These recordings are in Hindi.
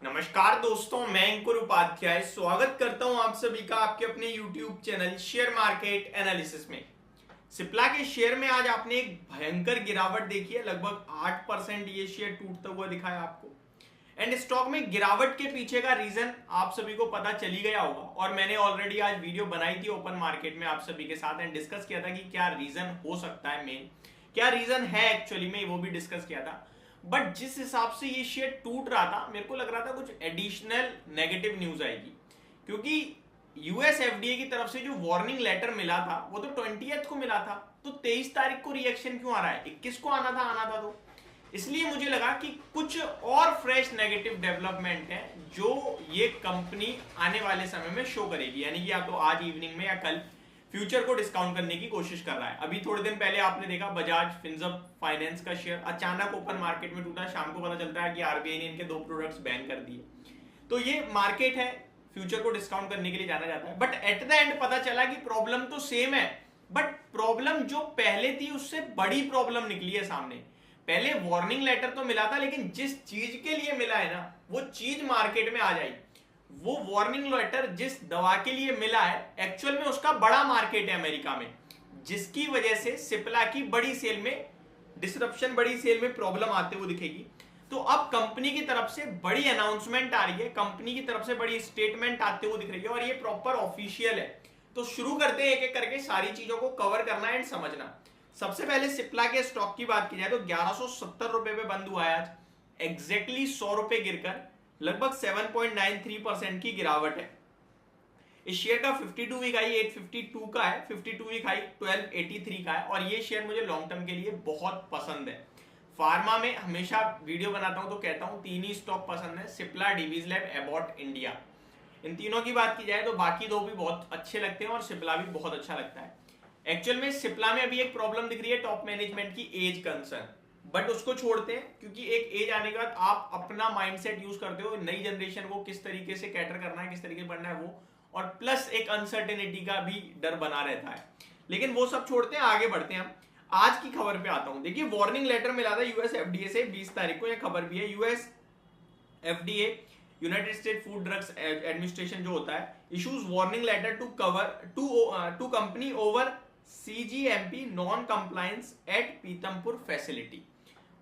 नमस्कार दोस्तों, मैं अंकुर उपाध्याय स्वागत करता हूं आप सभी का आपके अपने YouTube channel share market analysis में। सिप्ला के शेयर में आज आपने एक भयंकर गिरावट देखी है। लगभग 8% ये शेयर टूटता हुआ दिखा है आपको। एंड स्टॉक में गिरावट के पीछे का रीजन आप सभी को पता चली गया होगा और मैंने ऑलरेडी आज वीडियो बनाई थी ओपन मार्केट में आप सभी के साथ एंड डिस्कस किया था कि क्या रीजन हो सकता है, मेन क्या रीजन है एक्चुअली में, वो भी डिस्कस किया था। बट जिस हिसाब से ये शेयर टूट रहा था, मेरे को लग रहा था कुछ एडिशनल नेगेटिव न्यूज आएगी, क्योंकि यूएस एफडीए की तरफ से जो वार्निंग लेटर मिला था वो तो 20th को मिला था, तो 23 तारीख को रिएक्शन क्यों आ रहा है? 21 को आना था तो इसलिए मुझे लगा कि कुछ और फ्रेश नेगेटिव डेवलपमेंट है जो ये कंपनी आने वाले समय में शो करेगी, यानी कि या तो आज इवनिंग में या कल फ्यूचर को डिस्काउंट करने की कोशिश कर रहा है। अभी थोड़े दिन पहले आपने देखा बजाज फिनसर्व फाइनेंस का शेयर अचानक ओपन मार्केट में टूटा, शाम को पता चलता है कि आरबीआई ने इनके 2 प्रोडक्ट्स बैन कर दिए। तो ये मार्केट है, फ्यूचर को डिस्काउंट करने के लिए जाना जाता है। बट एट द एंड पता चला कि प्रॉब्लम तो सेम है, बट प्रॉब्लम जो पहले थी उससे बड़ी प्रॉब्लम निकली है सामने। पहले वार्निंग लेटर तो मिला था, लेकिन जिस चीज के लिए मिला है ना वो चीज मार्केट में आ जाएगी। वो वार्निंग लेटर जिस दवा के लिए मिला है एक्चुअल में उसका बड़ा मार्केट है अमेरिका में, जिसकी वजह से सिप्ला की बड़ी सेल में डिसरप्शन, बड़ी सेल में प्रॉब्लम आते हुए दिखेगी। तो अब कंपनी की तरफ से बड़ी अनाउंसमेंट आ रही है, कंपनी की तरफ से बड़ी स्टेटमेंट आते हुए दिख रही है और ये प्रॉपर ऑफिशियल है। तो शुरू करते हैं एक एक करके सारी चीजों को कवर करना एंड समझना। सबसे पहले सिप्ला के स्टॉक की बात की जाए तो 1170 रुपए पे बंद हुआ है आज, एग्जैक्टली 100 रुपए गिरकर लगभग 7.93% की गिरावट है। इस शेयर का 52 वीक हाई 852 का है, 52 वीक हाई 1283 का है और ये शेयर मुझे लॉन्ग टर्म के लिए बहुत पसंद है। फार्मा में हमेशा वीडियो बनाता हूं तो कहता हूं 3 ही स्टॉक पसंद है, Cipla, Divi's lab, Abbott, India. इन तीनों की बात की जाए तो बाकी 2 भी बहुत अच्छे लगते हैं और सिप्ला भी बहुत अच्छा लगता है। एक्चुअल में सिप्ला में अभी एक प्रॉब्लम दिख रही है टॉप मैनेजमेंट की, एज कंसर्न, बट उसको छोड़ते हैं क्योंकि एक एज आने के बाद आप अपना माइंडसेट यूज करते हो, नई जनरेशन को किस तरीके से कैटर करना है, किस तरीके से बढ़ना है वो, और प्लस एक अनसर्टेनिटी का भी डर बना रहता है। लेकिन वो सब छोड़ते हैं, आगे बढ़ते हैं हम। आज की खबर पे आता हूं। देखिए वार्निंग लेटर मिला था यूएस एफडीए से 20 तारीख को, यह खबर भी है। US FDA, United State food drugs administration जो होता है, issues warning letter to cover to company over CGMP non compliance at Pithampur facility.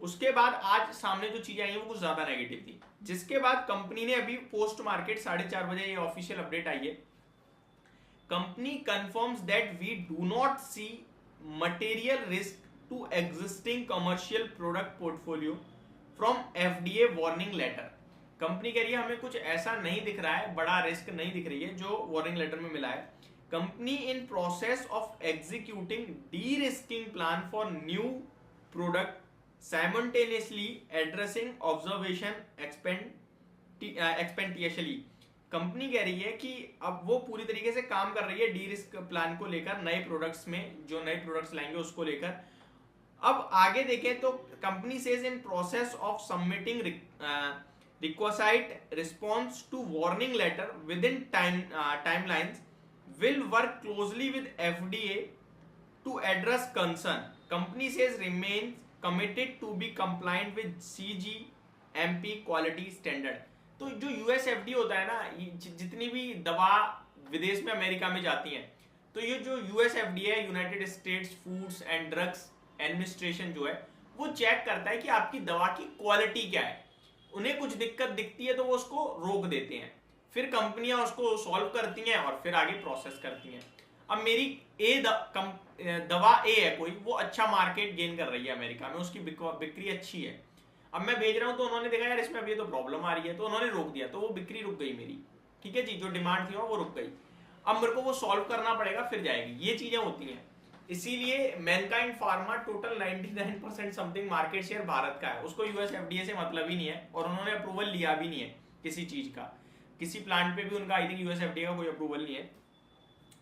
उसके बाद आज सामने जो चीजें आई है वो कुछ ज्यादा नेगेटिव थी, जिसके बाद कंपनी ने अभी पोस्ट मार्केट 4:30 बजे ये ऑफिशियल अपडेट आई है। Company confirms that we do not see material risk to existing commercial product portfolio from FDA warning letter. Company कह रही है हमें कुछ ऐसा नहीं दिख रहा है, बड़ा रिस्क नहीं दिख रही है जो वार्निंग लेटर में मिला है। Company in process of executing D risking plan for new product simultaneously addressing observation expectationally। Company कह रही है कि अब वो पूरी तरीके से काम कर रही है डी रिस्क प्लान को लेकर, नए प्रोडक्ट्स में जो नए प्रोडक्ट्स लाएंगे उसको लेकर। अब आगे देखें तो company says in process of submitting request response to warning letter within timelines, will work closely with FDA to address concern. Company says remains committed to be compliant with CGMP quality standard। तो जो यूएस एफडीए होता है ना, जितनी भी दवा विदेश में अमेरिका में जाती हैं, तो ये जो यूएस एफडीए है, United states foods and drugs administration जो है, वो चेक करता है कि आपकी दवा की क्वालिटी क्या है। उन्हें कुछ दिक्कत दिखती है तो वो उसको रोक देते हैं, फिर कंपनियां उसको सॉल्व करती हैं और फिर आगे प्रोसेस करती हैं। अब मेरी दवा ए है कोई, वो अच्छा मार्केट गेन कर रही है अमेरिका में, उसकी बिक्री अच्छी है। अब मैं भेज रहा हूं तो उन्होंने देखा यार इसमें अभी तो प्रॉब्लम आ रही है, तो उन्होंने रोक दिया, तो वो बिक्री रुक गई मेरी। ठीक है जी, जो डिमांड थी वो रुक गई। अब मेरे को वो सॉल्व करना पड़ेगा, फिर जाएगी। ये चीजें होती हैं। इसीलिए Mankind pharma total 99% something market share Bharat का है, उसको यूएस एफडीए से मतलब ही नहीं है और उन्होंने अप्रूवल लिया भी नहीं है किसी चीज का। किसी प्लांट पे भी उनका आई थिंक यूएस एफडीए का कोई अप्रूवल नहीं है,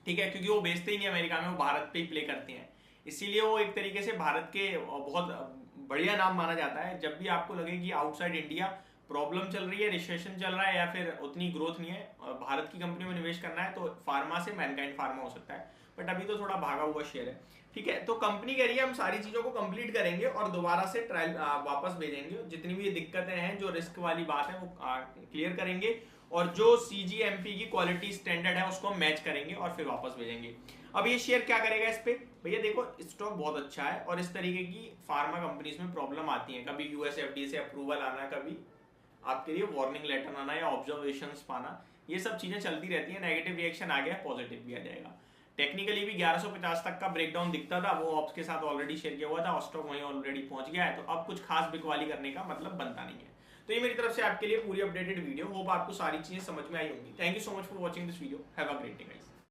ठीक है, क्योंकि वो बेचते ही नहीं अमेरिका में, वो भारत पे ही प्ले करते हैं। इसीलिए वो एक तरीके से भारत के बहुत बढ़िया नाम माना जाता है। जब भी आपको लगे कि आउटसाइड इंडिया प्रॉब्लम चल रही है, रिसेशन चल रहा है या फिर उतनी ग्रोथ नहीं है, भारत की कंपनी में निवेश करना है, तो फार्मा से मैनकाइंड फार्मा हो सकता है। बट अभी तो थोड़ा भागा हुआ शेयर है, ठीक है। तो कंपनी कह रही है हम सारी चीजों को कंप्लीट करेंगे और दोबारा से ट्रायल वापस भेजेंगे, जितनी भी दिक्कतें हैं, जो रिस्क वाली बात है वो क्लियर करेंगे, और जो सीजीएमपी की क्वालिटी स्टैंडर्ड है उसको मैच करेंगे और फिर वापस भेजेंगे। अब ये शेयर क्या करेगा इस पे? भैया देखो, स्टॉक बहुत अच्छा है और इस तरीके की फार्मा कंपनीज में प्रॉब्लम आती है, कभी यूएस एफडीए से अप्रूवल आना, कभी आपके लिए वार्निंग लेटर आना या ऑब्जर्वेशंस पाना, ये सब चीजें चलती रहती है। नेगेटिव रिएक्शन आ गया, पॉजिटिव भी आ जाएगा। टेक्निकली भी 1150 तक का ब्रेकडाउन दिखता था, वो ऑप्स के साथ ऑलरेडी शेयर किया हुआ था, स्टॉक वहीं ऑलरेडी पहुंच गया है, तो अब कुछ खास बिकवाली करने का मतलब बनता नहीं है। तो ये मेरी तरफ से आपके लिए पूरी अपडेटेड वीडियो, होप आपको सारी चीजें समझ में आई होंगी। Thank you so much for watching this video, have a great day guys.